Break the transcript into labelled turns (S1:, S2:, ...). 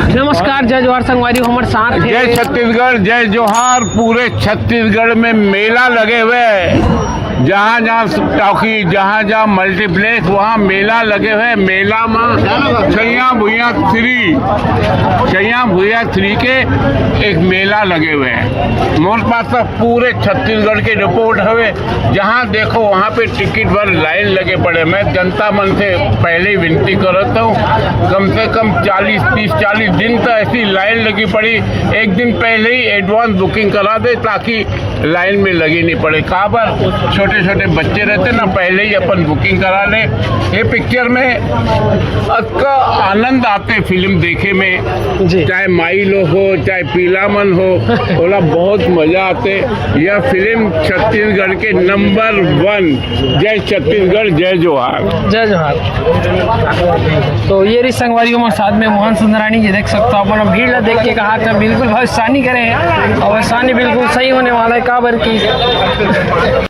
S1: नमस्कार, जय जोहार संगवारी हमारे साथ है।
S2: जय छत्तीसगढ़, जय जोहार। पूरे छत्तीसगढ़ में मेला लगे हुए हैं। जहाँ जहाँ टॉकी, जहाँ जहाँ मल्टीप्लेक्स, वहाँ मेला लगे हुए। मेला में छैया भुइया थ्री के एक मेला लगे हुए हैं। मोर पास तो पूरे छत्तीसगढ़ की रिपोर्ट है। जहाँ देखो वहाँ पे टिकट पर लाइन लगे पड़े। मैं जनता मन से पहले ही विनती करता हूँ, कम से कम 40 दिन तो ऐसी लाइन लगी पड़ी। एक दिन पहले ही एडवांस बुकिंग करा दे ताकि लाइन में लगी नहीं पड़े। कहाँ पर छोटे छोटे बच्चे रहते ना, पहले ही अपन बुकिंग करा ले। ये पिक्चर में अच्छा आनंद आते फिल्म देखे में, चाहे माइलो हो चाहे पीलामन हो, बोला बहुत मजा आते। यह फिल्म छत्तीसगढ़ के नंबर 1। जय छत्तीसगढ़, जय जोहार।
S1: जय जोहार। तो ये रही संगवारी हमारे साथ में मोहन सुंदरानी जी, देख सकते हो अपन भीड़ ला देख के कहा था बिल्कुल भविष्यवाणी करें और भविष्यवाणी बिल्कुल सही होने वाला है। का बर की